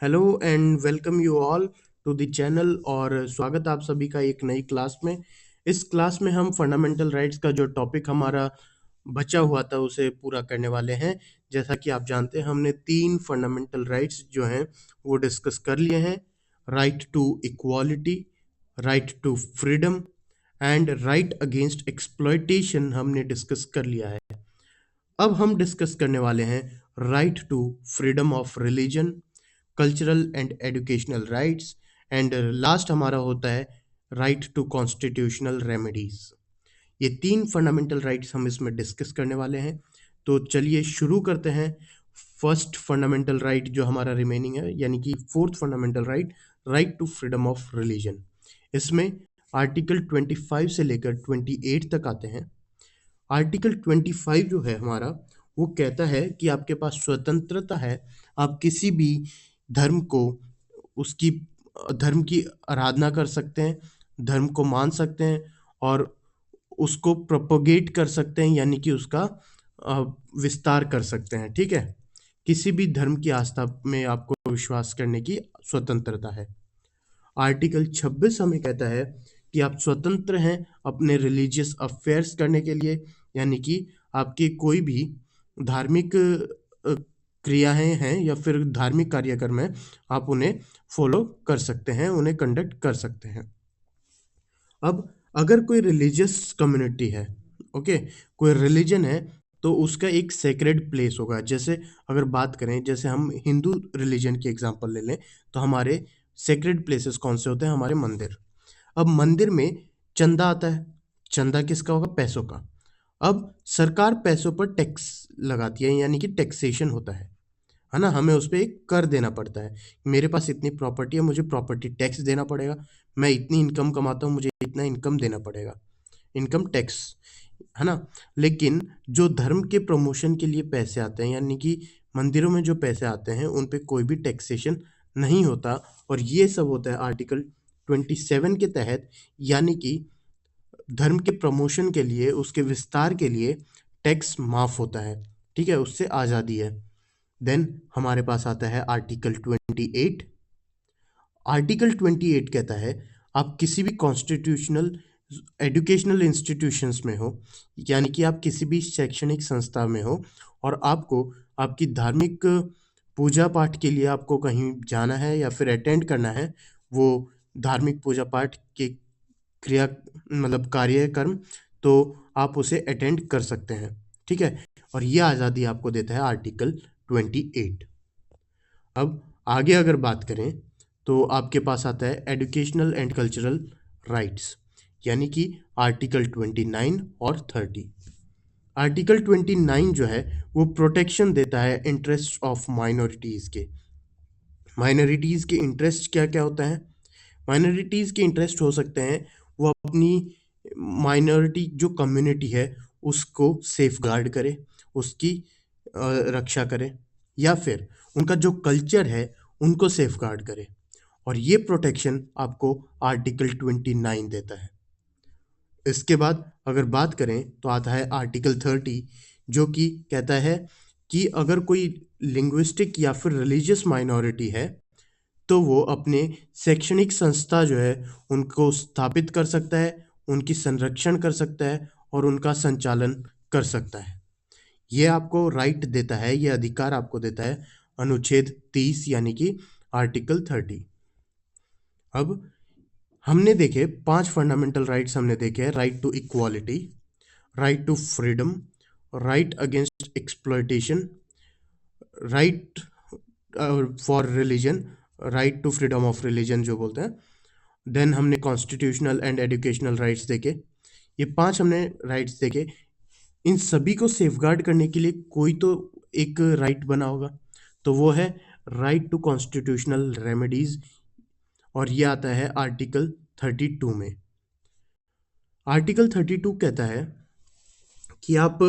Hello and welcome you all to the channel. और स्वागत आप सभी का एक नई क्लास में। इस क्लास में हम फंडामेंटल राइट्स का जो टॉपिक हमारा बचा हुआ था उसे पूरा करने वाले हैं। जैसा कि आप जानते हैं हमने 3 फंडामेंटल राइट्स जो हैं वो डिस्कस कर लिए हैं। Right to equality, right to freedom and right against exploitation हमने डिस्कस कर लिया है। अब हम डिस्कस करने वाले हैं right to freedom of religion, cultural and educational rights and last हमारा होता है राइट टू कॉन्स्टिट्यूशनल रेमेडीज। ये 3 फंडामेंटल राइट्स हम इसमें डिस्कस करने वाले हैं। तो चलिए शुरू करते हैं। फर्स्ट फंडामेंटल राइट जो हमारा रिमेनिंग है यानी कि fourth fundamental right, right to freedom of religion. इसमें आर्टिकल 25 से लेकर 28 तक आते हैं। आर्टिकल 25 जो है हमारा वो कहता है कि आपके पास स्वतंत्रता है, आप किसी भी धर्म को उसकी धर्म की आराधना कर सकते हैं, धर्म को मान सकते हैं और उसको प्रोपोगेट कर सकते हैं यानी कि उसका अ, विस्तार कर सकते हैं। ठीक है, किसी भी धर्म की आस्था में आपको विश्वास करने की स्वतंत्रता है। आर्टिकल 26 हमें कहता है कि आप स्वतंत्र हैं अपने रिलीजियस अफेयर्स करने के लिए, यानी कि आपकी कोई भी धार्मिक क्रियाएं हैं या फिर धार्मिक कार्यक्रम है, आप उन्हें फॉलो कर सकते हैं, उन्हें कंडक्ट कर सकते हैं। अब अगर कोई रिलीजियस कम्युनिटी है, ओके, कोई रिलीजन है, तो उसका एक सेक्रेड प्लेस होगा। जैसे अगर बात करें, जैसे हम हिंदू रिलीजन की एग्जांपल ले लें, तो हमारे सेक्रेड प्लेसेस कौन से होते हैं? हमारे मंदिर। अब मंदिर में चंदा आता है, चंदा किसका होगा? पैसों का। अब सरकार पैसों पर टैक्स लगाती है यानी कि टैक्सेशन होता है ना, हमें उस पे एक कर देना पड़ता है। मेरे पास इतनी प्रॉपर्टी है, मुझे प्रॉपर्टी टैक्स देना पड़ेगा। मैं इतनी इनकम कमाता हूँ, मुझे इतना इनकम देना पड़ेगा, इनकम टैक्स, है ना। लेकिन जो धर्म के प्रमोशन के लिए पैसे आते हैं यानी कि मंदिरों में जो पैसे आते हैं उन पे कोई भी टैक्सेशन नहीं होता। और ये सब होता है आर्टिकल 27 के तहत, यानी कि धर्म के प्रमोशन के लिए, उसके विस्तार के लिए टैक्स माफ होता है। ठीक है, उससे आज़ादी है। देन हमारे पास आता है आर्टिकल 28। आर्टिकल 28 कहता है आप किसी भी कॉन्स्टिट्यूशनल एजुकेशनल इंस्टीट्यूशंस में हो, यानी कि आप किसी भी शैक्षणिक संस्था में हो और आपको आपकी धार्मिक पूजा पाठ के लिए आपको कहीं जाना है या फिर अटेंड करना है, वो धार्मिक पूजा पाठ के क्रिया मतलब कार्यक्रम, तो आप उसे अटेंड कर सकते हैं। ठीक है, और ये आज़ादी आपको देता है आर्टिकल 28। अब आगे अगर बात करें तो आपके पास आता है एजुकेशनल एंड कल्चरल राइट्स, यानी कि आर्टिकल 29 और 30। आर्टिकल 29 जो है वो प्रोटेक्शन देता है इंटरेस्ट ऑफ माइनॉरिटीज़ के। माइनॉरिटीज़ के इंटरेस्ट क्या क्या होता है? माइनॉरिटीज़ के इंटरेस्ट हो सकते हैं वो अपनी माइनॉरिटी जो कम्युनिटी है उसको सेफ गार्ड करे, उसकी रक्षा करे, या फिर उनका जो कल्चर है उनको सेफ गार्ड करे। और ये प्रोटेक्शन आपको आर्टिकल 29 देता है। इसके बाद अगर बात करें तो आता है आर्टिकल 30, जो कि कहता है कि अगर कोई लिंग्विस्टिक या फिर रिलीजियस माइनॉरिटी है तो वो अपने शैक्षणिक संस्था जो है उनको स्थापित कर सकता है, उनकी संरक्षण कर सकता है और उनका संचालन कर सकता है। ये आपको राइट देता है, ये अधिकार आपको देता है अनुच्छेद 30 यानी कि आर्टिकल 30। अब हमने देखे 5 फंडामेंटल राइट्स हमने देखे हैं। Right to equality, right to freedom, right against exploitation, right for religion, right to freedom of religion जो बोलते हैं। देन हमने कॉन्स्टिट्यूशनल एंड एजुकेशनल राइट्स देखे। ये 5 हमने राइट्स देखे। इन सभी को सेफगार्ड करने के लिए कोई तो एक राइट बना होगा, तो वो है राइट टू कॉन्स्टिट्यूशनल रेमेडीज, और ये आता है आर्टिकल 32 में। आर्टिकल 32 कहता है कि आप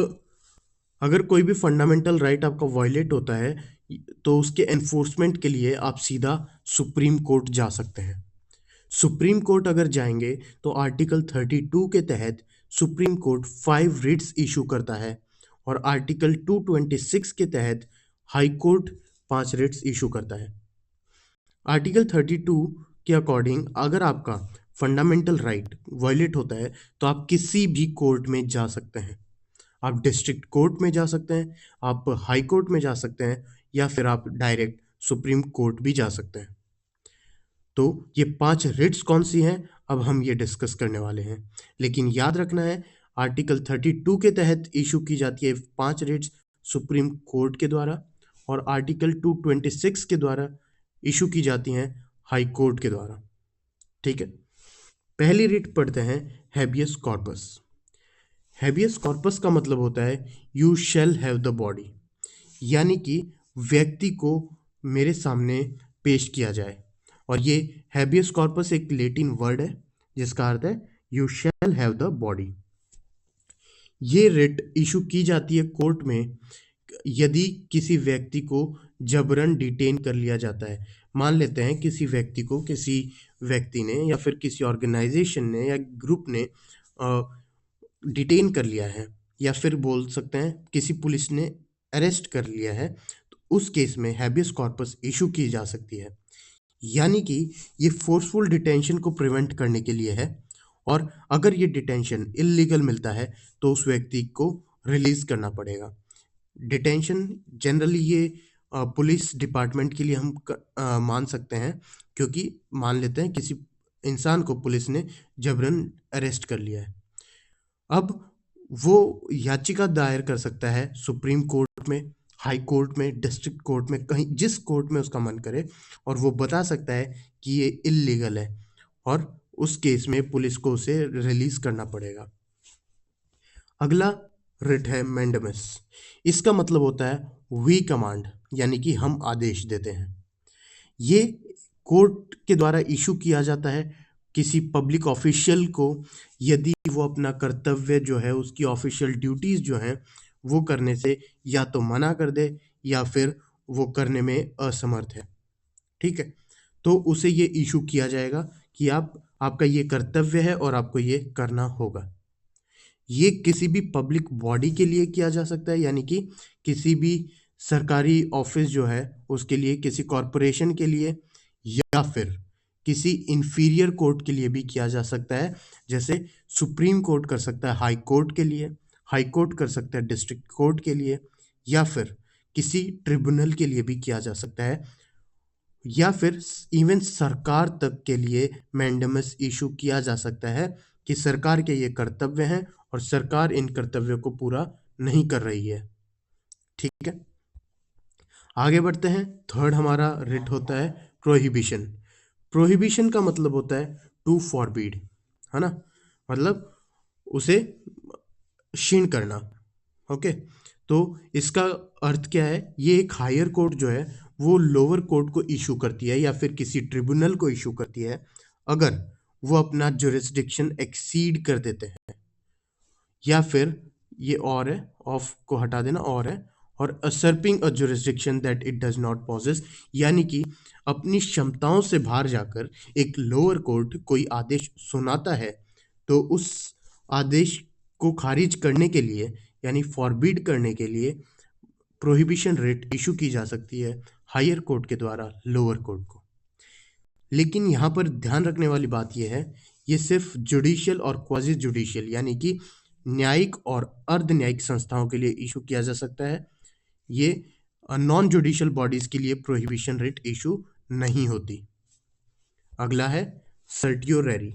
अगर कोई भी फंडामेंटल राइट आपका वायलेट होता है तो उसके एनफोर्समेंट के लिए आप सीधा सुप्रीम कोर्ट जा सकते हैं। सुप्रीम कोर्ट अगर जाएंगे तो आर्टिकल 32 के तहत सुप्रीम कोर्ट 5 रिट्स इशू करता है और आर्टिकल 226 के तहत हाई कोर्ट 5 रिट्स इशू करता है। आर्टिकल 32 के अकॉर्डिंग अगर आपका फंडामेंटल राइट वायलेट होता है तो आप किसी भी कोर्ट में जा सकते हैं। आप डिस्ट्रिक्ट कोर्ट में जा सकते हैं, आप हाई कोर्ट में जा सकते हैं, या फिर आप डायरेक्ट सुप्रीम कोर्ट भी जा सकते हैं। तो ये 5 रिट्स कौन सी हैं, अब हम ये डिस्कस करने वाले हैं। लेकिन याद रखना है, आर्टिकल 32 के तहत इशू की जाती है 5 रिट्स सुप्रीम कोर्ट के द्वारा, और आर्टिकल 226 के द्वारा इशू की जाती हैं हाई कोर्ट के द्वारा। ठीक है, पहली रिट पढ़ते हैं हैबियस कॉर्पस। हैबियस कॉर्पस का मतलब होता है you shall have the body, यानी कि व्यक्ति को मेरे सामने पेश किया जाए। और ये हैबियस कॉर्पस एक लैटिन वर्ड है जिसका अर्थ है you shall have the body. ये रिट इशू की जाती है कोर्ट में यदि किसी व्यक्ति को जबरन डिटेन कर लिया जाता है। मान लेते हैं किसी व्यक्ति को किसी व्यक्ति ने या फिर किसी ऑर्गेनाइजेशन ने या ग्रुप ने डिटेन कर लिया है, या फिर बोल सकते हैं किसी पुलिस ने अरेस्ट कर लिया है, तो उस केस में हैबियस कॉर्पस इशू की जा सकती है। यानी कि ये फोर्सफुल डिटेंशन को प्रिवेंट करने के लिए है, और अगर ये डिटेंशन इलीगल मिलता है तो उस व्यक्ति को रिलीज करना पड़ेगा। डिटेंशन जनरली ये पुलिस डिपार्टमेंट के लिए हम मान सकते हैं, क्योंकि मान लेते हैं किसी इंसान को पुलिस ने जबरन अरेस्ट कर लिया है। अब वो याचिका दायर कर सकता है सुप्रीम कोर्ट में, हाई कोर्ट में, डिस्ट्रिक्ट कोर्ट में, कहीं जिस कोर्ट में उसका मन करे, और वो बता सकता है कि ये इल्लीगल है, और उस केस में पुलिस को उसे रिलीज करना पड़ेगा। अगला रिट है मैंडेमस। इसका मतलब होता है वी कमांड, यानी कि हम आदेश देते हैं। ये कोर्ट के द्वारा इशू किया जाता है किसी पब्लिक ऑफिशियल को, यदि वो अपना कर्तव्य जो है, उसकी ऑफिशियल ड्यूटीज जो हैं वो करने से या तो मना कर दे या फिर वो करने में असमर्थ है। ठीक है, तो उसे ये इशू किया जाएगा कि आपका ये कर्तव्य है और आपको ये करना होगा। ये किसी भी पब्लिक बॉडी के लिए किया जा सकता है, यानी कि किसी भी सरकारी ऑफिस जो है उसके लिए, किसी कॉरपोरेशन के लिए, या फिर किसी इंफीरियर कोर्ट के लिए भी किया जा सकता है। जैसे सुप्रीम कोर्ट कर सकता है हाई कोर्ट के लिए, हाई कोर्ट कर सकता है डिस्ट्रिक्ट कोर्ट के लिए, या फिर किसी ट्रिब्यूनल के लिए भी किया जा सकता है, या फिर इवन सरकार तक के लिए मैंडेमस इशू किया जा सकता है कि सरकार के ये कर्तव्य हैं और सरकार इन कर्तव्यों को पूरा नहीं कर रही है। ठीक है, आगे बढ़ते हैं। थर्ड हमारा रिट होता है प्रोहिबिशन। प्रोहिबिशन का मतलब होता है टू फॉरबीड, है ना, मतलब उसे क्षीण करना। ओके, तो इसका अर्थ क्या है, ये एक हायर कोर्ट जो है वो लोअर कोर्ट को इशू करती है या फिर किसी ट्रिब्यूनल को इशू करती है अगर वो अपना जुरिस्डिक्शन एक्सीड कर देते हैं, या फिर ये और है, ऑफ को हटा देना, और usurping a jurisdiction that it does not possess, यानी कि अपनी क्षमताओं से बाहर जाकर एक लोअर कोर्ट कोई आदेश सुनाता है तो उस आदेश को खारिज करने के लिए, यानी फॉरबिड करने के लिए प्रोहिबिशन रिट इशू की जा सकती है हायर कोर्ट के द्वारा लोअर कोर्ट को। लेकिन यहाँ पर ध्यान रखने वाली बात यह है, ये सिर्फ जुडिशियल और क्वाजी जुडिशियल यानी कि न्यायिक और अर्ध न्यायिक संस्थाओं के लिए इशू किया जा सकता है। ये नॉन जुडिशियल बॉडीज के लिए प्रोहिबिशन रिट इशू नहीं होती। अगला है सर्टियोरेरी।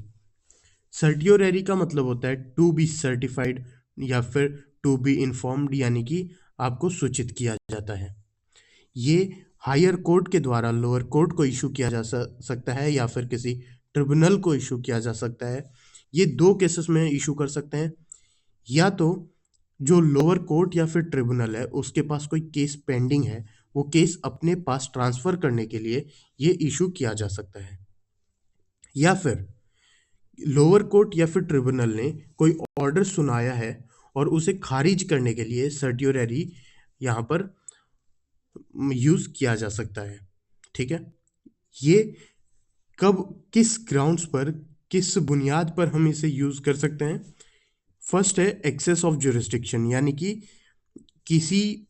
सर्टियोरेरी का मतलब होता है टू बी सर्टिफाइड या फिर टू बी इन्फॉर्म्ड, यानी कि आपको सूचित किया जाता है। ये हायर कोर्ट के द्वारा लोअर कोर्ट को इशू किया जा सकता है या फिर किसी ट्रिब्यूनल को इशू किया जा सकता है। ये दो केसेस में इशू कर सकते हैं, या तो जो लोअर कोर्ट या फिर ट्रिब्यूनल है उसके पास कोई केस पेंडिंग है, वो केस अपने पास ट्रांसफर करने के लिए ये इशू किया जा सकता है, या फिर लोअर कोर्ट या फिर ट्रिब्यूनल ने कोई ऑर्डर सुनाया है और उसे खारिज करने के लिए सर्टियोरेरी यहाँ पर यूज किया जा सकता है। ठीक है, ये कब, किस ग्राउंड्स पर, किस बुनियाद पर हम इसे यूज कर सकते हैं। फर्स्ट है एक्सेस ऑफ जुरिस्डिक्शन, यानी कि किसी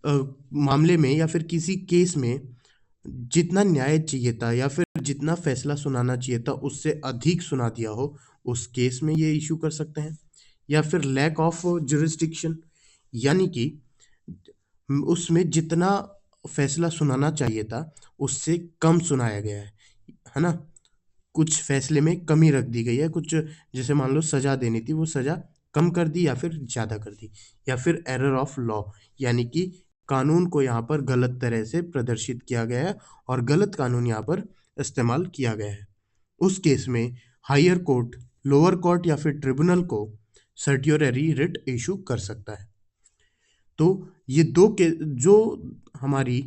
मामले में या फिर किसी केस में जितना न्याय चाहिए था या फिर जितना फैसला सुनाना चाहिए था उससे अधिक सुना दिया हो, उस केस में ये इशू कर सकते हैं। या फिर लैक ऑफ जुरिस्डिक्शन, यानी कि उसमें जितना फैसला सुनाना चाहिए था उससे कम सुनाया गया है ना? कुछ फैसले में कमी रख दी गई है, कुछ जैसे मान लो सजा देनी थी वो सजा कम कर दी या फिर ज़्यादा कर दी। या फिर एरर ऑफ लॉ, यानी कि कानून को यहाँ पर गलत तरह से प्रदर्शित किया गया है और गलत कानून यहाँ पर इस्तेमाल किया गया है। उस केस में हायर कोर्ट, लोअर कोर्ट या फिर ट्रिब्यूनल को सर्टियोररी रिट इशू कर सकता है। तो ये दो के जो हमारी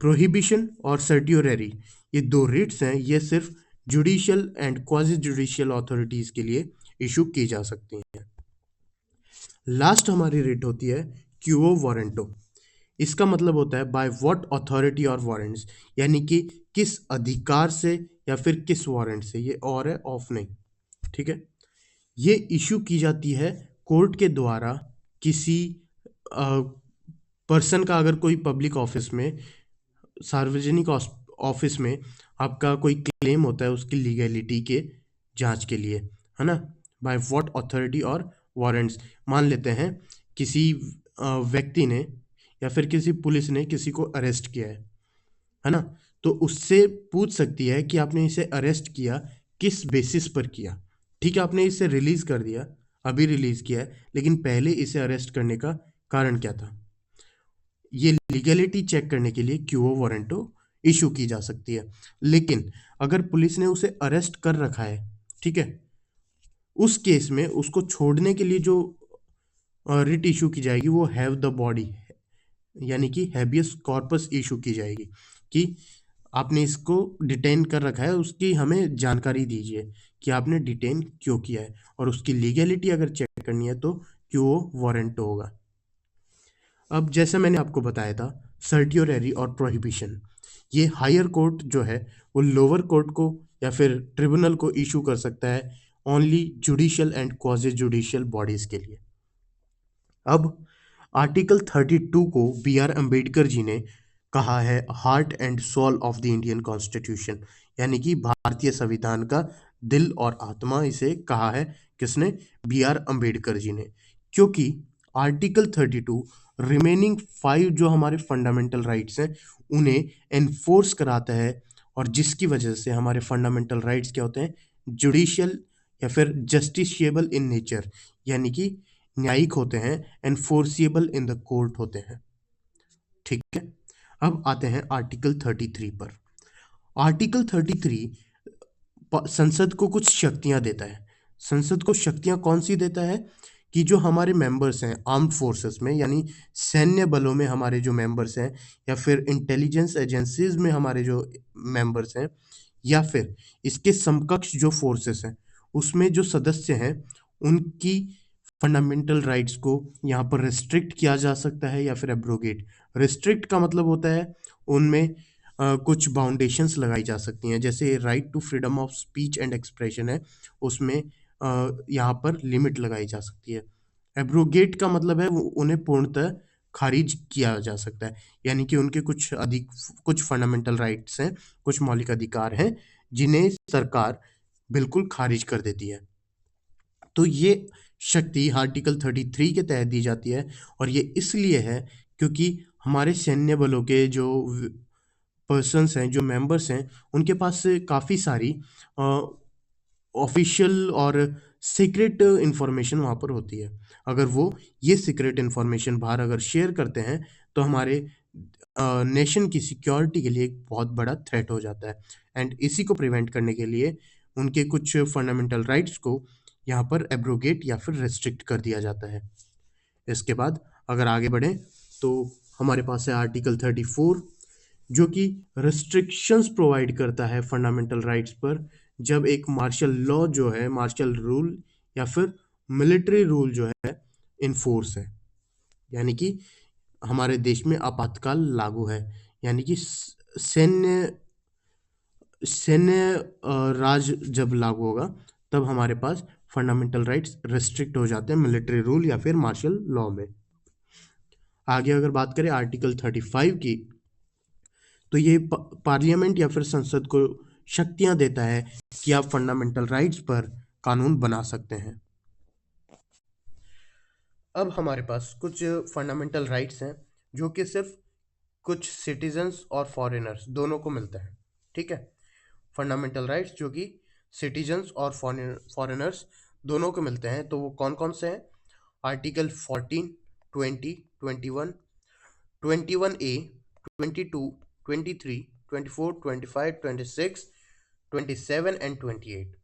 प्रोहिबिशन और सर्टियोररी, ये दो रिट्स हैं, ये सिर्फ judicial and quasi judicial authorities के लिए इशू की जा सकती हैं। लास्ट हमारी रिट होती है क्यूओ वारंटो। इसका मतलब होता है बाय व्हाट अथॉरिटी और वारंट्स, यानी कि किस अधिकार से या फिर किस वारंट से, ये और है ऑफ नहीं, ठीक है। ये इशू की जाती है कोर्ट के द्वारा किसी पर्सन का, अगर कोई पब्लिक ऑफिस में, सार्वजनिक ऑफिस में आपका कोई क्लेम होता है उसकी लीगैलिटी के जांच के लिए, है ना? बाय व्हाट अथॉरिटी और वारंट्स। मान लेते हैं किसी व्यक्ति ने या फिर किसी पुलिस ने किसी को अरेस्ट किया है ना? तो उससे पूछ सकती है कि आपने इसे अरेस्ट किया किस बेसिस पर किया। ठीक है, आपने इसे रिलीज कर दिया, अभी रिलीज किया है, लेकिन पहले इसे अरेस्ट करने का कारण क्या था? ये लीगैलिटी चेक करने के लिए क्यूओ वारंटो इशू की जा सकती है। लेकिन अगर पुलिस ने उसे अरेस्ट कर रखा है, ठीक है, उस केस में उसको छोड़ने के लिए जो रिट इशू की जाएगी वो हैव द बॉडी, यानी कि हैबियस कॉर्पस इशू की जाएगी कि आपने इसको डिटेन कर रखा है, उसकी हमें जानकारी दीजिए कि आपने डिटेन क्यों किया है, और उसकी लीगैलिटी अगर चेक करनी है तो क्यूओ वारंटो होगा। अब जैसे मैंने आपको बताया था, सर्टियोररी और प्रोहिबिशन, ये हायर कोर्ट जो है वो लोअर कोर्ट को या फिर ट्रिब्यूनल को इशू कर सकता है only judicial and quasi judicial bodies के लिए। अब आर्टिकल 32 को बी आर अम्बेडकर जी ने कहा है heart and soul of the Indian constitution, यानी कि भारतीय संविधान का दिल और आत्मा इसे कहा है किसने? बी आर अम्बेडकर जी ने। क्योंकि आर्टिकल 32 रिमेनिंग 5 जो हमारे फंडामेंटल राइट्स हैं उन्हें एनफोर्स कराता है, और जिसकी वजह से हमारे फंडामेंटल राइट्स क्या होते हैं? जुडिशियल या फिर जस्टिशिएबल इन नेचर, यानी कि न्यायिक होते हैं, एनफोर्सिएबल इन द कोर्ट होते हैं, ठीक है। अब आते हैं आर्टिकल 33 पर। आर्टिकल 33 संसद को कुछ शक्तियां देता है। संसद को शक्तियां कौन सी देता है? कि जो हमारे मेंबर्स हैं आर्म्ड फोर्सेस में, यानी सैन्य बलों में हमारे जो मेंबर्स हैं, या फिर इंटेलिजेंस एजेंसीज में हमारे जो मेंबर्स हैं, या फिर इसके समकक्ष जो फोर्सेस हैं उसमें जो सदस्य हैं, उनकी फंडामेंटल राइट्स को यहाँ पर रिस्ट्रिक्ट किया जा सकता है या फिर एब्रोगेट। रिस्ट्रिक्ट का मतलब होता है उनमें कुछ बाउंडेशंस लगाई जा सकती हैं, जैसे right to freedom of speech and expression है, उसमें यहाँ पर लिमिट लगाई जा सकती है। एब्रोगेट का मतलब है उन्हें पूर्णतः खारिज किया जा सकता है, यानी कि उनके कुछ फंडामेंटल राइट्स हैं, कुछ मौलिक अधिकार हैं जिन्हें सरकार बिल्कुल खारिज कर देती है। तो ये शक्ति आर्टिकल 33 के तहत दी जाती है, और ये इसलिए है क्योंकि हमारे सैन्य बलों के जो पर्सन्स हैं, जो मेंबर्स हैं, उनके पास से काफ़ी सारी ऑफिशियल और सीक्रेट इंफॉर्मेशन वहाँ पर होती है। अगर वो ये सीक्रेट इंफॉर्मेशन बाहर अगर शेयर करते हैं तो हमारे नेशन की सिक्योरिटी के लिए एक बहुत बड़ा थ्रेट हो जाता है, एंड इसी को प्रिवेंट करने के लिए उनके कुछ फंडामेंटल राइट्स को यहाँ पर एब्रोगेट या फिर रेस्ट्रिक्ट कर दिया जाता है। इसके बाद अगर आगे बढ़ें तो हमारे पास है आर्टिकल 34, जो कि रिस्ट्रिक्शंस प्रोवाइड करता है फंडामेंटल राइट्स पर, जब एक मार्शल लॉ जो है, मार्शल रूल या फिर मिलिट्री रूल जो है इनफोर्स है, यानी कि हमारे देश में आपातकाल लागू है, यानी कि सैन्य सैन्य राज जब लागू होगा तब हमारे पास फंडामेंटल राइट्स रिस्ट्रिक्ट हो जाते हैं मिलिट्री रूल या फिर मार्शल लॉ में। आगे अगर बात करें आर्टिकल 35 की, तो ये पार्लियामेंट या फिर संसद को शक्तियां देता है कि आप फंडामेंटल राइट्स पर कानून बना सकते हैं। अब हमारे पास कुछ फंडामेंटल राइट्स हैं जो कि सिर्फ कुछ सिटीजन्स और फॉरेनर्स दोनों को मिलता है। ठीक है, फंडामेंटल राइट्स जो कि सिटीजन्स और फॉरेनर्स दोनों को मिलते हैं, तो वो कौन कौन से हैं? Article 14, 20, 21, 21A, 22, 23, 24, 25, 26, 27 and 28।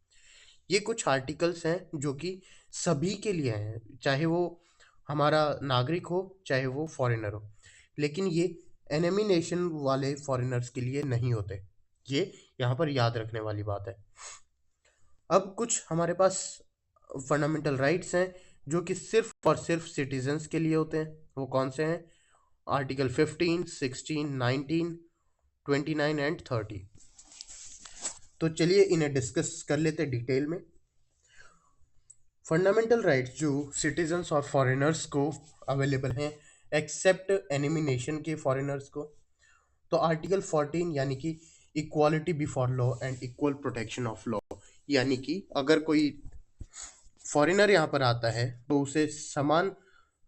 ये कुछ आर्टिकल्स हैं जो कि सभी के लिए हैं, चाहे वो हमारा नागरिक हो चाहे वो फॉरेनर हो, लेकिन ये एनिमी नेशन वाले फॉरेनर्स के लिए नहीं होते। ये यहाँ पर याद रखने वाली बात है। अब कुछ हमारे पास फंडामेंटल राइट्स हैं जो कि सिर्फ और सिर्फ सिटीजन्स के लिए होते हैं। वो कौन से हैं? Article 15, 16, 19, 29 and 30। तो चलिए इन्हें डिस्कस कर लेते डिटेल में। फंडामेंटल राइट्स जो सिटीजन्स और फॉरेनर्स को अवेलेबल हैं एक्सेप्ट एनिमी नेशन के फॉरेनर्स को, तो आर्टिकल 14 यानी कि equality before law and equal protection of law, यानी कि अगर कोई फॉरेनर यहाँ पर आता है तो उसे समान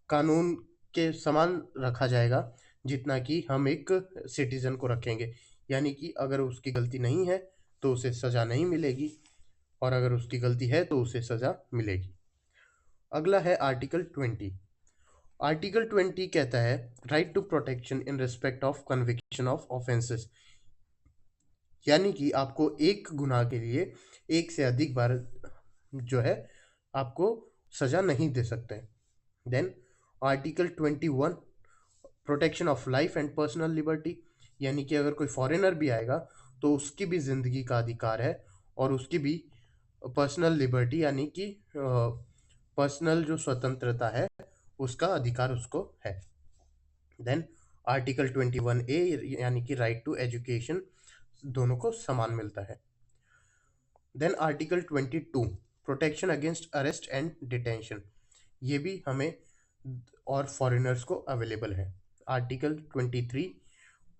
कानून के समान रखा जाएगा जितना कि हम एक सिटीजन को रखेंगे। यानी कि अगर उसकी गलती नहीं है तो उसे सज़ा नहीं मिलेगी, और अगर उसकी गलती है तो उसे सज़ा मिलेगी। अगला है आर्टिकल 20। आर्टिकल 20 कहता है right to protection in respect of conviction of offences, यानी कि आपको एक गुनाह के लिए एक से अधिक बार जो है आपको सज़ा नहीं दे सकते। Then article 21 protection of life and personal liberty, यानी कि अगर कोई फॉरेनर भी आएगा तो उसकी भी ज़िंदगी का अधिकार है और उसकी भी पर्सनल लिबर्टी यानी कि पर्सनल जो स्वतंत्रता है उसका अधिकार उसको है। देन आर्टिकल 21A यानी कि राइट टू एजुकेशन, दोनों को समान मिलता है। Then article 22 protection against arrest and detention, ये भी हमें और फॉरेनर्स को अवेलेबल है। Article 23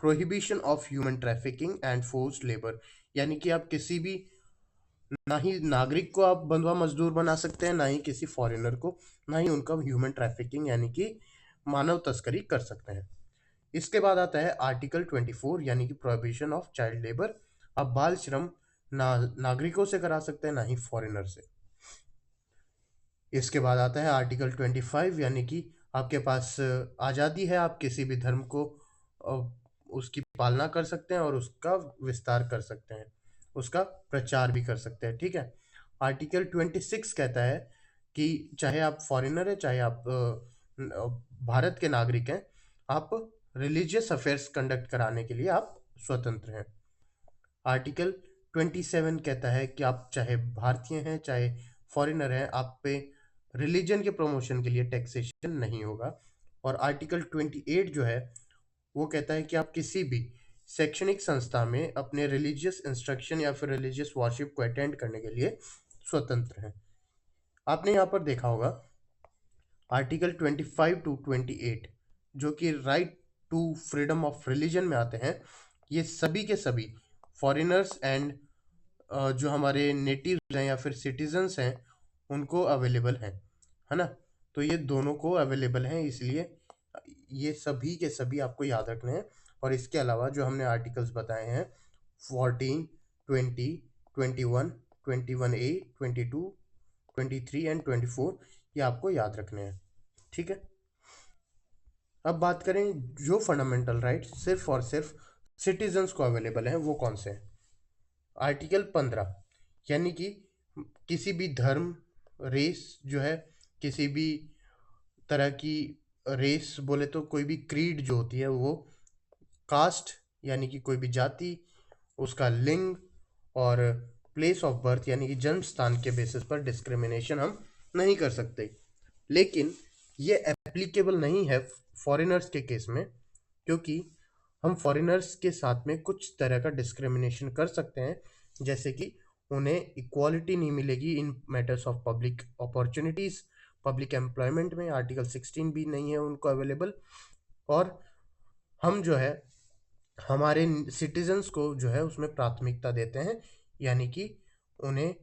prohibition of human trafficking and forced labour, यानी कि आप किसी भी, ना ही नागरिक को आप बंधुआ मजदूर बना सकते हैं, ना ही किसी फॉरेनर को, ना ही उनका ह्यूमन ट्रैफिकिंग यानी कि मानव तस्करी कर सकते हैं। इसके बाद आता है आर्टिकल 24 यानी कि प्रोहिबिशन ऑफ चाइल्ड लेबर, आप बाल श्रम ना नागरिकों से करा सकते हैं ना ही फॉरेनर से। इसके बाद आता है आर्टिकल 25 यानी कि आपके पास आज़ादी है, आप किसी भी धर्म को उसकी पालना कर सकते हैं और उसका विस्तार कर सकते हैं, उसका प्रचार भी कर सकते हैं। ठीक है, आर्टिकल 26 कहता है कि चाहे आप फॉरेनर है चाहे आप भारत के नागरिक हैं, आप रिलीजियस अफेयर्स कंडक्ट कराने के लिए आप स्वतंत्र हैं। आर्टिकल 27 कहता है कि आप चाहे भारतीय हैं चाहे फॉरेनर हैं, आप पे रिलीजन के प्रमोशन के लिए टैक्सेशन नहीं होगा। और आर्टिकल 28 जो है वो कहता है कि आप किसी भी शैक्षणिक संस्था में अपने रिलीजियस इंस्ट्रक्शन या फिर रिलीजियस वर्शिप को अटेंड करने के लिए स्वतंत्र हैं। आपने यहाँ पर देखा होगा आर्टिकल 25 टू 28 जो कि right to freedom of religion में आते हैं, ये सभी के सभी फॉरेनर्स एंड जो हमारे नेटिव्स हैं या फिर सिटीजन्स हैं उनको अवेलेबल है ना। तो ये दोनों को अवेलेबल हैं, इसलिए ये सभी के सभी आपको याद रखने हैं। और इसके अलावा जो हमने आर्टिकल्स बताए हैं 14, 20, 21, 21A, 22, 23 एंड 24, ये आपको याद रखने हैं। ठीक है, अब बात करें जो फंडामेंटल राइट्स सिर्फ और सिर्फ सिटीजन्स को अवेलेबल हैं वो कौन से हैं। आर्टिकल 15 यानी कि किसी भी धर्म, रेस जो है, किसी भी तरह की रेस बोले तो कोई भी क्रीड जो होती है वो, कास्ट यानी कि कोई भी जाति, उसका लिंग और प्लेस ऑफ बर्थ यानी कि जन्म स्थान के बेसिस पर डिस्क्रिमिनेशन हम नहीं कर सकते। लेकिन ये एप्लीकेबल नहीं है फॉरेनर्स के केस में, क्योंकि हम फॉरेनर्स के साथ में कुछ तरह का डिस्क्रिमिनेशन कर सकते हैं, जैसे कि उन्हें इक्वालिटी नहीं मिलेगी in matters of public opportunities, public employment में आर्टिकल 16 भी नहीं है उनको अवेलेबल। और हम जो है हमारे सिटीजन्स को जो है उसमें प्राथमिकता देते हैं, यानी कि उन्हें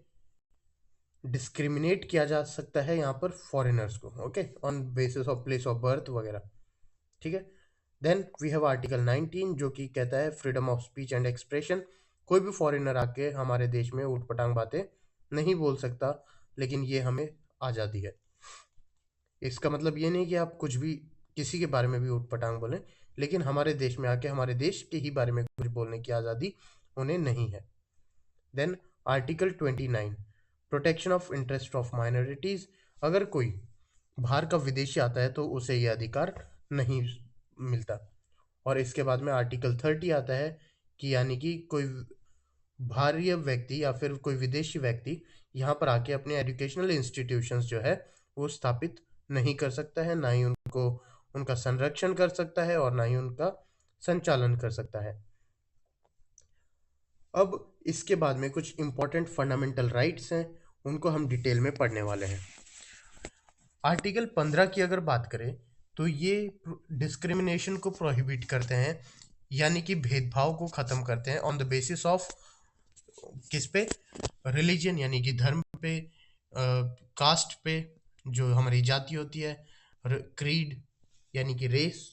डिस्क्रिमिनेट किया जा सकता है यहाँ पर फॉरेनर्स को, okay, on basis of place of birth वगैरह, ठीक है। देन वी हैव आर्टिकल 19 जो कि कहता है freedom of speech and expression. कोई भी फॉरेनर आके हमारे देश में ऊटपटांग बातें नहीं बोल सकता, लेकिन ये हमें आज़ादी है। इसका मतलब ये नहीं कि आप कुछ भी किसी के बारे में भी ऊटपटांग बोलें, लेकिन हमारे देश में आके हमारे देश के ही बारे में कुछ बोलने की आज़ादी उन्हें नहीं है। Then article 29 protection of interest of minorities. अगर कोई बाहर का विदेशी आता है तो उसे यह अधिकार नहीं मिलता। और इसके बाद में आर्टिकल 30 आता है कि यानी कि कोई भारतीय व्यक्ति या फिर कोई विदेशी व्यक्ति यहाँ पर आके अपने एजुकेशनल इंस्टीट्यूशंस जो है वो स्थापित नहीं कर सकता है, ना ही उनको उनका संरक्षण कर सकता है और ना ही उनका संचालन कर सकता है। अब इसके बाद में कुछ इंपॉर्टेंट फंडामेंटल राइट्स हैं, उनको हम डिटेल में पढ़ने वाले हैं। आर्टिकल 15 की अगर बात करें तो ये डिस्क्रिमिनेशन को प्रोहिबिट करते हैं, यानी कि भेदभाव को ख़त्म करते हैं ऑन द बेसिस ऑफ किस पे, रिलीजन यानी कि धर्म पे, कास्ट पे जो हमारी जाति होती है, क्रीड यानी कि रेस,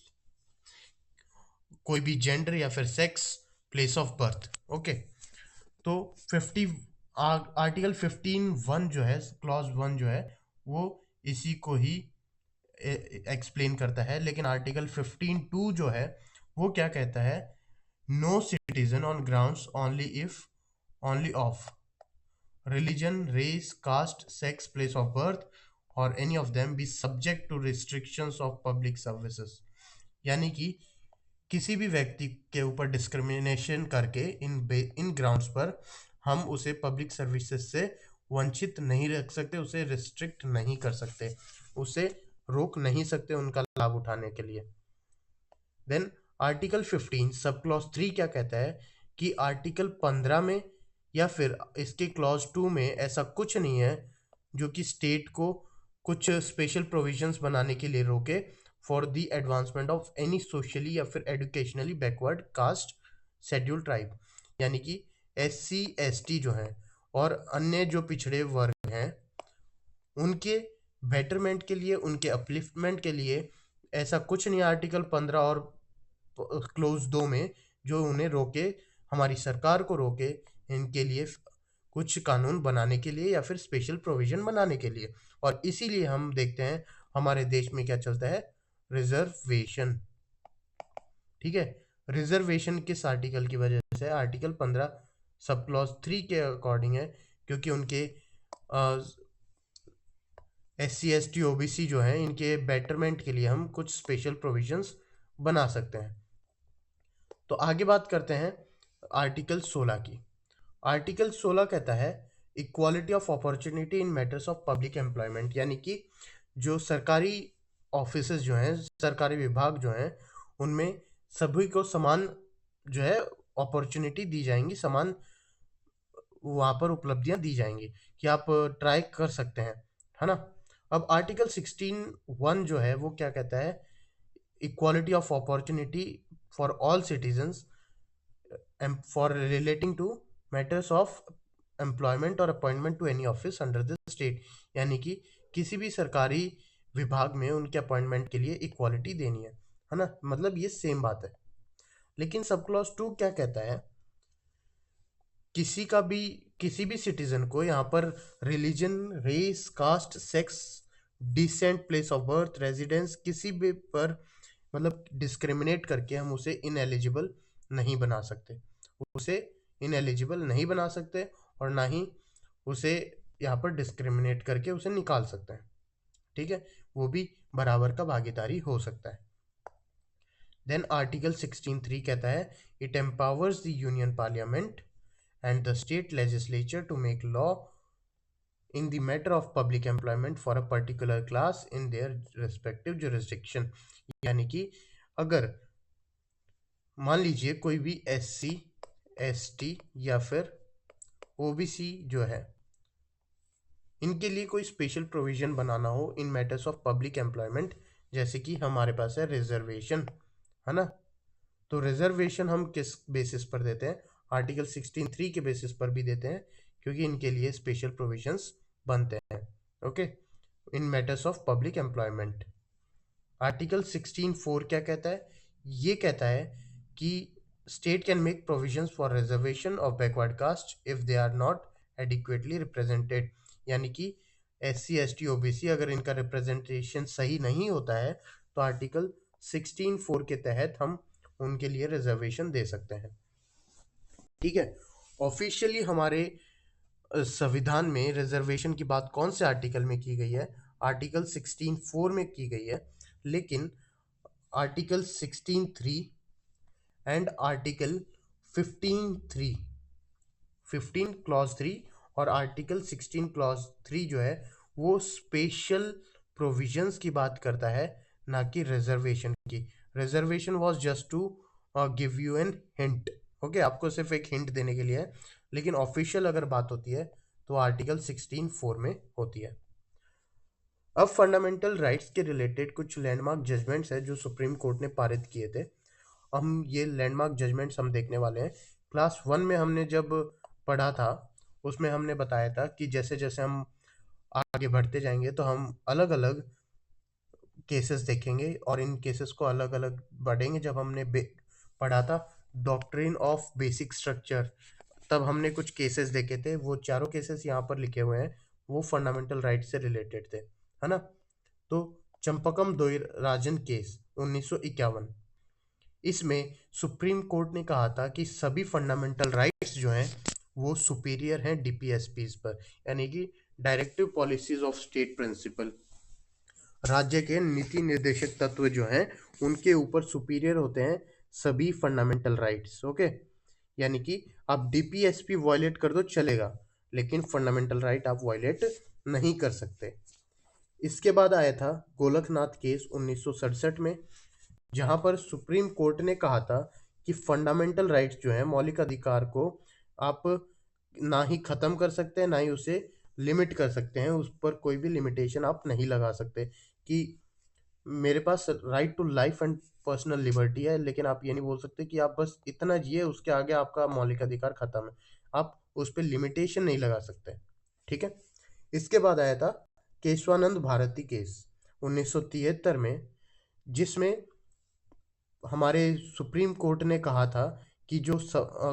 कोई भी जेंडर या फिर sex, place of birth, okay. तो 50 आर्टिकल 15(1) जो है, क्लॉज 1 जो है वो इसी को ही एक्सप्लेन करता है। लेकिन आर्टिकल 15(2) जो है वो क्या कहता है, no citizen on grounds only of religion, race, caste, sex, place of birth or any of them be subject to restrictions of public services। यानी कि किसी भी व्यक्ति के ऊपर डिस्क्रिमिनेशन करके इन ग्राउंड्स पर हम उसे पब्लिक सर्विसेज से वंचित नहीं रख सकते, उसे रिस्ट्रिक्ट नहीं कर सकते, उसे रोक नहीं सकते उनका लाभ उठाने के लिए। देन आर्टिकल 15 सब क्लॉज 3 क्या कहता है कि आर्टिकल 15 में या फिर इसके क्लॉज 2 में ऐसा कुछ नहीं है जो कि स्टेट को कुछ स्पेशल प्रोविजंस बनाने के लिए रोके for the advancement of any socially या फिर educationally backward caste schedule tribe, यानी कि SC ST जो हैं और अन्य जो पिछड़े वर्ग हैं उनके बेटरमेंट के लिए, उनके अपलिफ्टमेंट के लिए ऐसा कुछ नहीं आर्टिकल 15 और क्लोज 2 में जो उन्हें रोके, हमारी सरकार को रोके इनके लिए कुछ कानून बनाने के लिए या फिर स्पेशल प्रोविजन बनाने के लिए। और इसीलिए हम देखते हैं हमारे देश में क्या चलता है, रिजर्वेशन, ठीक है। रिजर्वेशन किस आर्टिकल की वजह से, आर्टिकल 15 सब क्लॉज 3 के अकॉर्डिंग है, क्योंकि उनके SC ST OBC जो हैं इनके बेटरमेंट के लिए हम कुछ स्पेशल प्रोविजंस बना सकते हैं। तो आगे बात करते हैं आर्टिकल 16 की। आर्टिकल 16 कहता है equality of opportunity in matters of public employment, यानी कि जो सरकारी ऑफिसेज जो हैं, सरकारी विभाग जो हैं, उनमें सभी को समान जो है अपॉर्चुनिटी दी जाएंगी, समान वहाँ पर उपलब्धियाँ दी जाएंगी कि आप ट्राई कर सकते हैं, है ना। अब आर्टिकल 16(1) जो है वो क्या कहता है, equality of opportunity for all citizens for relating to matters of employment और appointment to any office under the state, यानी कि किसी भी सरकारी विभाग में उनके अपॉइंटमेंट के लिए इक्वालिटी देनी है ना, मतलब ये सेम बात है। लेकिन सब क्लॉज 2 क्या कहता है, किसी भी सिटीजन को यहाँ पर religion, race, caste, sex, descent, place of birth, residence, किसी भी पर मतलब डिस्क्रिमिनेट करके हम उसे इनएलिजिबल नहीं बना सकते, उसे इनएलिजिबल नहीं बना सकते और ना ही उसे यहाँ पर डिस्क्रिमिनेट करके उसे निकाल सकते हैं, ठीक है। वो भी बराबर का भागीदारी हो सकता है। देन आर्टिकल 16(3) कहता है it empowers the union parliament and the state legislature to make law in the matter of public employment for a particular class in their respective jurisdiction। यानी कि अगर मान लीजिए कोई भी SC ST या फिर OBC जो है इनके लिए कोई स्पेशल प्रोविजन बनाना हो इन मैटर्स ऑफ पब्लिक एम्प्लॉयमेंट, जैसे कि हमारे पास है रिजर्वेशन, है ना, तो रिजर्वेशन हम किस बेसिस पर देते हैं? आर्टिकल 16(3) के बेसिस पर भी देते हैं, क्योंकि इनके लिए स्पेशल प्रोविजंस बनते हैं। Okay, in matters of public employment. Article 16(4) क्या कहता है? ये कहता है कि state can make provisions for reservation of backward caste if they are not adequately represented. यानी कि SC ST OBC अगर इनका रिप्रेजेंटेशन सही नहीं होता है तो आर्टिकल 16(4) के तहत हम उनके लिए रिजर्वेशन दे सकते हैं। ठीक है, ऑफिशियली हमारे संविधान में रिजर्वेशन की बात कौन से आर्टिकल में की गई है? आर्टिकल 16(4) में की गई है, लेकिन आर्टिकल 16(3) एंड आर्टिकल 15(3) 15 क्लॉज 3 और आर्टिकल 16 क्लॉज 3 जो है वो स्पेशल प्रोविजंस की बात करता है, ना कि रिजर्वेशन की। Reservation was just to give you an hint. Okay, आपको सिर्फ एक हिंट देने के लिए है, लेकिन ऑफिशियल अगर बात होती है तो आर्टिकल 16(4) में होती है। अब फंडामेंटल राइट्स के रिलेटेड कुछ लैंडमार्क जजमेंट्स है जो सुप्रीम कोर्ट ने पारित किए थे। हम ये लैंडमार्क जजमेंट्स हम देखने वाले हैं। क्लास 1 में हमने जब पढ़ा था उसमें हमने बताया था कि जैसे जैसे हम आगे बढ़ते जाएंगे तो हम अलग अलग केसेस देखेंगे और इन केसेस को अलग अलग बढ़ेंगे। जब हमने पढ़ा था डॉक्ट्रिन ऑफ बेसिक स्ट्रक्चर, तब हमने कुछ केसेस देखे थे। वो चारों केसेस यहाँ पर लिखे हुए हैं, वो फंडामेंटल राइट से रिलेटेड थे, है ना। तो चंपकम दोयराजन केस 1951, इसमें सुप्रीम कोर्ट ने कहा था कि सभी फंडामेंटल राइट्स जो हैं वो सुपीरियर हैं DPSPs पर, यानी कि directive policies of state principle. राज्य के नीति निर्देशक तत्व जो हैं उनके ऊपर सुपीरियर होते हैं सभी फंडामेंटल राइट्स। ओके, यानी कि आप DPSP वायलेट कर दो चलेगा, लेकिन फंडामेंटल राइट आप वायलेट नहीं कर सकते। इसके बाद आया था गोलकनाथ केस 1967 में, जहां पर सुप्रीम कोर्ट ने कहा था कि फंडामेंटल राइट्स जो है, मौलिक अधिकार को आप ना ही खत्म कर सकते हैं ना ही उसे लिमिट कर सकते हैं, उस पर कोई भी लिमिटेशन आप नहीं लगा सकते कि मेरे पास right to life and personal liberty है, लेकिन आप ये नहीं बोल सकते कि आप बस इतना जिए, उसके आगे आपका मौलिक अधिकार खत्म है। आप उस पर लिमिटेशन नहीं लगा सकते। ठीक है, इसके बाद आया था केशवानंद भारती केस 1973 में, जिसमें हमारे सुप्रीम कोर्ट ने कहा था कि जो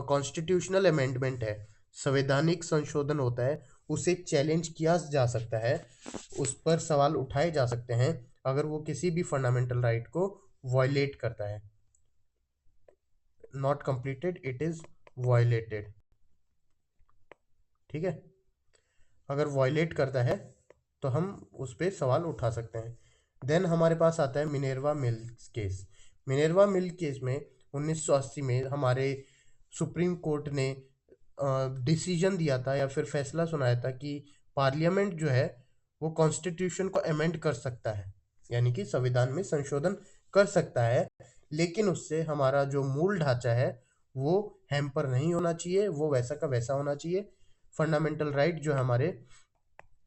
कॉन्स्टिट्यूशनल अमेंडमेंट है, संवैधानिक संशोधन होता है, उसे चैलेंज किया जा सकता है, उस पर सवाल उठाए जा सकते हैं अगर वो किसी भी फंडामेंटल राइट को वायलेट करता है। Not completed, it is violated. ठीक है, अगर वायलेट करता है तो हम उस पर सवाल उठा सकते हैं। देन हमारे पास आता है मिनेर्वा मिल्स केस। मिनेर्वा मिल केस में 1980 में हमारे सुप्रीम कोर्ट ने डिसीजन दिया था या फिर फैसला सुनाया था कि पार्लियामेंट जो है वो कॉन्स्टिट्यूशन को अमेंड कर सकता है, यानी कि संविधान में संशोधन कर सकता है, लेकिन उससे हमारा जो मूल ढांचा है वो हैम्पर नहीं होना चाहिए, वो वैसा का वैसा होना चाहिए। फंडामेंटल राइट जो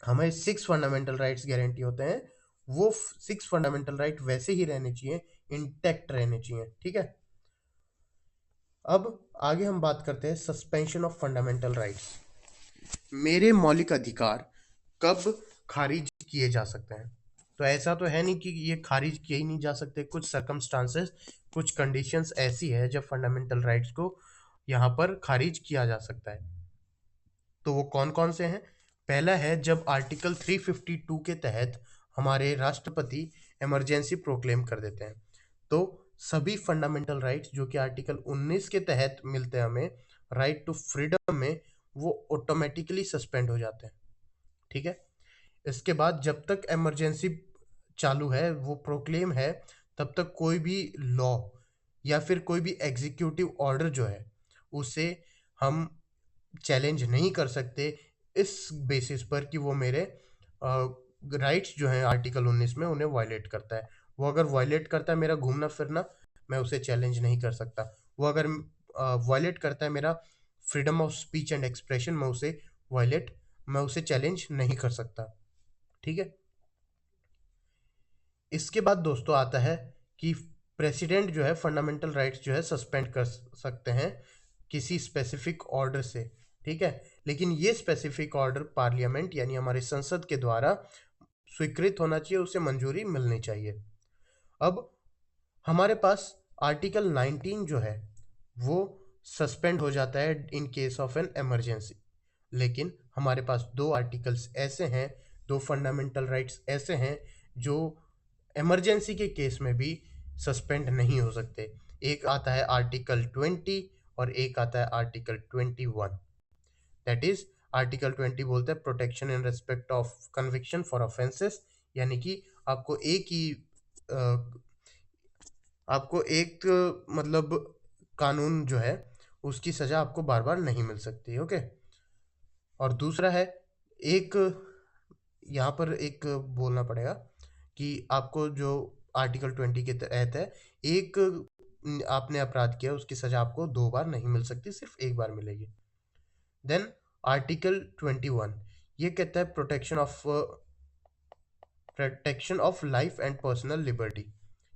हमें 6 फंडामेंटल राइट्स गारंटी होते हैं, वो 6 फंडामेंटल राइट वैसे ही रहने चाहिए, इंटैक्ट रहने चाहिए। ठीक है, अब आगे हम बात करते हैं सस्पेंशन ऑफ फंडामेंटल राइट्स। मेरे मौलिक अधिकार कब खारिज किए जा सकते हैं? तो ऐसा तो है नहीं कि ये खारिज किए ही नहीं जा सकते। कुछ सर्कमस्टांसेस, कुछ कंडीशंस ऐसी है जब फंडामेंटल राइट्स को यहाँ पर खारिज किया जा सकता है। तो वो कौन कौन से हैं? पहला है जब आर्टिकल 352 के तहत हमारे राष्ट्रपति इमरजेंसी प्रोक्लेम कर देते हैं, तो सभी फंडामेंटल राइट्स जो कि आर्टिकल 19 के तहत मिलते हैं हमें, राइट टू फ्रीडम में, वो ऑटोमेटिकली सस्पेंड हो जाते हैं। ठीक है, इसके बाद जब तक इमरजेंसी चालू है, वो प्रोक्लेम है, तब तक कोई भी लॉ या फिर कोई भी एग्जीक्यूटिव ऑर्डर जो है उसे हम चैलेंज नहीं कर सकते, इस बेसिस पर कि वो मेरे राइट्स जो हैं आर्टिकल 19 में उन्हें वायलेट करता है। वो अगर वायलेट करता है मेरा घूमना फिरना, मैं उसे चैलेंज नहीं कर सकता। वो अगर वायलेट करता है मेरा freedom of speech and expression, मैं उसे चैलेंज नहीं कर सकता। ठीक है, इसके बाद दोस्तों आता है कि प्रेसिडेंट जो है फंडामेंटल राइट्स जो है सस्पेंड कर सकते हैं किसी स्पेसिफिक ऑर्डर से, ठीक है। लेकिन ये स्पेसिफिक ऑर्डर पार्लियामेंट यानी हमारे संसद के द्वारा स्वीकृत होना चाहिए, उसे मंजूरी मिलनी चाहिए। अब हमारे पास आर्टिकल 19 जो है वो सस्पेंड हो जाता है in case of an emergency, लेकिन हमारे पास दो आर्टिकल्स ऐसे हैं, दो फंडामेंटल राइट्स ऐसे हैं जो इमरजेंसी के केस में भी सस्पेंड नहीं हो सकते। एक आता है आर्टिकल 20 और एक आता है आर्टिकल 21। दैट इज आर्टिकल 20 बोलते हैं protection in respect of conviction for offences, यानी कि आपको एक मतलब कानून जो है उसकी सजा आपको बार बार नहीं मिल सकती, ओके। और दूसरा है एक, यहाँ पर एक बोलना पड़ेगा कि आपको जो आर्टिकल 20 के तहत है, एक आपने अपराध किया उसकी सजा आपको 2 बार नहीं मिल सकती, सिर्फ 1 बार मिलेगी। देन आर्टिकल 21 ये कहता है protection of life and personal liberty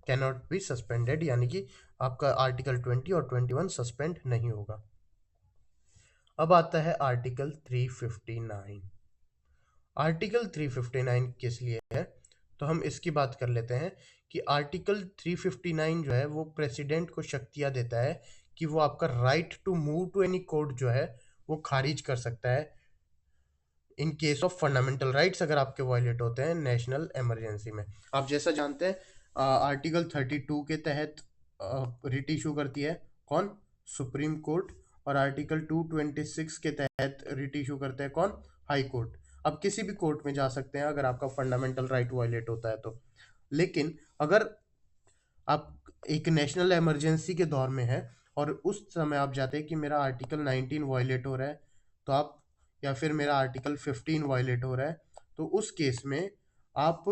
can not be suspended, यानी कि आपका आर्टिकल 20 और 21 सस्पेंड नहीं होगा। अब आता है आर्टिकल 359। आर्टिकल 359 किस लिए है, तो हम इसकी बात कर लेते हैं कि आर्टिकल 359 जो है वो प्रेसिडेंट को शक्तियां देता है कि वो आपका right to move to any court जो है वो खारिज कर सकता है in case of fundamental rights, अगर आपके वायलेट होते हैं नेशनल इमरजेंसी में। आप जैसा जानते हैं आर्टिकल 32 के तहत रिट इशू करती है कौन, सुप्रीम कोर्ट, और आर्टिकल 226 के तहत रिट इशू करते हैं कौन, हाई कोर्ट। अब किसी भी कोर्ट में जा सकते हैं अगर आपका फंडामेंटल राइट वायलेट होता है तो। लेकिन अगर आप एक नेशनल इमरजेंसी के दौर में है और उस समय आप जाते हैं कि मेरा आर्टिकल 19 वायलेट हो रहा है, तो आप, या फिर मेरा आर्टिकल 15 वायलेट हो रहा है, तो उस केस में आप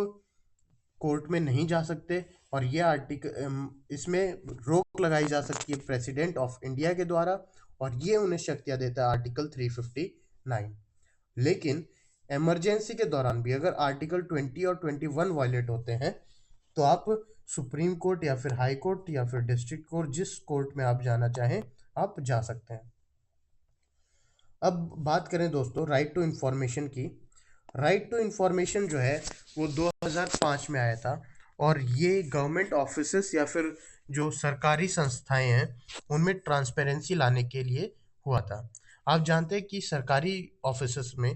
कोर्ट में नहीं जा सकते, और ये आर्टिकल, इसमें रोक लगाई जा सकती है प्रेसिडेंट ऑफ इंडिया के द्वारा, और ये उन्हें शक्तियां देता है आर्टिकल 359। लेकिन इमरजेंसी के दौरान भी अगर आर्टिकल 20 और 21 वायलेट होते हैं तो आप सुप्रीम कोर्ट या फिर हाई कोर्ट या फिर डिस्ट्रिक्ट कोर्ट, जिस कोर्ट में आप जाना चाहें आप जा सकते हैं। अब बात करें दोस्तों राइट टू इंफॉर्मेशन की। राइट टू इंफॉर्मेशन जो है वो 2005 में आया था, और ये गवर्नमेंट ऑफिसेस या फिर जो सरकारी संस्थाएं हैं उनमें ट्रांसपेरेंसी लाने के लिए हुआ था। आप जानते हैं कि सरकारी ऑफिसेस में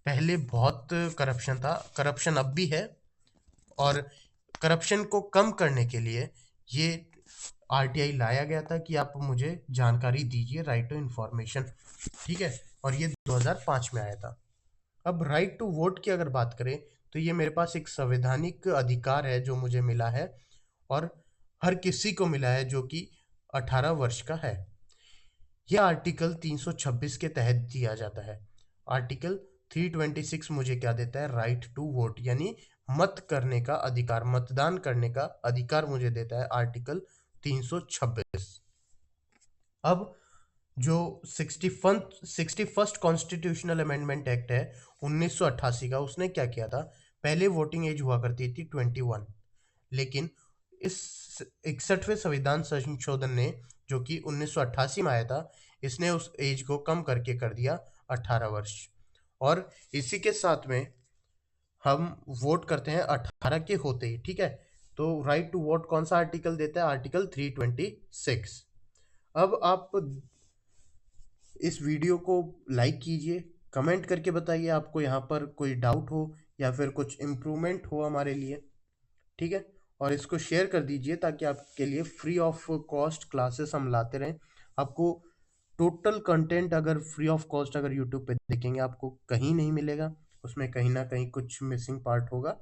पहले बहुत करप्शन था, करप्शन अब भी है, और करप्शन को कम करने के लिए ये आरटीआई लाया गया था कि आप मुझे जानकारी दीजिए, राइट टू इंफॉर्मेशन, ठीक है। और ये 2005 में आया था। अब राइट टू वोट की अगर बात करें तो ये मेरे पास एक संवैधानिक अधिकार है जो मुझे मिला है, और हर किसी को मिला है जो कि 18 वर्ष का है। यह आर्टिकल 326 के तहत दिया जाता है। आर्टिकल 326 मुझे क्या देता है, राइट टू वोट, यानी मत करने का अधिकार, मतदान करने का अधिकार मुझे देता है आर्टिकल 326। अब जो 61st कॉन्स्टिट्यूशनल अमेंडमेंट एक्ट है 1988 का, उसने क्या किया था, पहले वोटिंग एज हुआ करती थी 21, लेकिन इस 61वें संविधान संशोधन ने, जो कि 1988 में आया था, इसने उस एज को कम करके कर दिया 18 वर्ष। और इसी के साथ में हम वोट करते हैं 18 के होते ही, ठीक है। तो राइट टू वोट कौन सा आर्टिकल देता है, आर्टिकल 326। अब आप इस वीडियो को लाइक कीजिए, कमेंट करके बताइए आपको यहाँ पर कोई डाउट हो या फिर कुछ इम्प्रूवमेंट हो हमारे लिए, ठीक है। और इसको शेयर कर दीजिए ताकि आपके लिए फ्री ऑफ कॉस्ट क्लासेस हम लाते रहें। आपको टोटल कंटेंट अगर फ्री ऑफ कॉस्ट अगर यूट्यूब पे देखेंगे आपको कहीं नहीं मिलेगा, उसमें कहीं ना कहीं कुछ मिसिंग पार्ट होगा,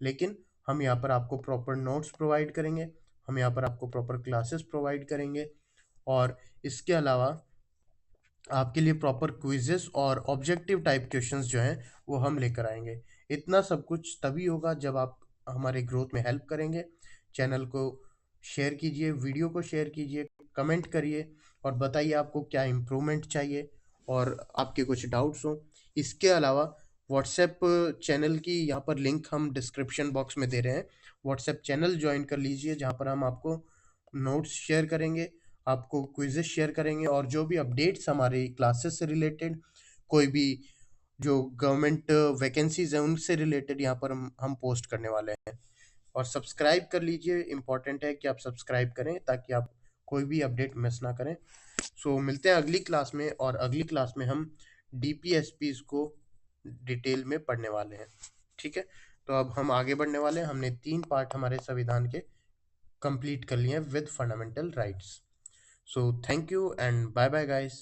लेकिन हम यहाँ पर आपको प्रॉपर नोट्स प्रोवाइड करेंगे, हम यहाँ पर आपको प्रॉपर क्लासेस प्रोवाइड करेंगे, और इसके अलावा आपके लिए प्रॉपर क्विजेस और ऑब्जेक्टिव टाइप क्वेश्चंस जो हैं वो हम लेकर आएंगे। इतना सब कुछ तभी होगा जब आप हमारे ग्रोथ में हेल्प करेंगे। चैनल को शेयर कीजिए, वीडियो को शेयर कीजिए, कमेंट करिए और बताइए आपको क्या इम्प्रूवमेंट चाहिए और आपके कुछ डाउट्स हों। इसके अलावा व्हाट्सएप चैनल की यहाँ पर लिंक हम डिस्क्रिप्शन बॉक्स में दे रहे हैं, व्हाट्सएप चैनल ज्वाइन कर लीजिए जहाँ पर हम आपको नोट्स शेयर करेंगे, आपको क्विज़ेस शेयर करेंगे और जो भी अपडेट्स हमारे क्लासेस से रिलेटेड, कोई भी जो गवर्नमेंट वैकेंसीज़ हैं उनसे रिलेटेड यहाँ पर हम पोस्ट करने वाले हैं। और सब्सक्राइब कर लीजिए, इम्पोर्टेंट है कि आप सब्सक्राइब करें ताकि आप कोई भी अपडेट मिस ना करें। सो मिलते हैं अगली क्लास में, और अगली क्लास में हम डीपीएसपीज़ को डिटेल में पढ़ने वाले हैं। ठीक है, तो अब हम आगे बढ़ने वाले हैं। हमने 3 पार्ट हमारे संविधान के कंप्लीट कर लिए हैं with fundamental rights. So thank you and bye bye guys.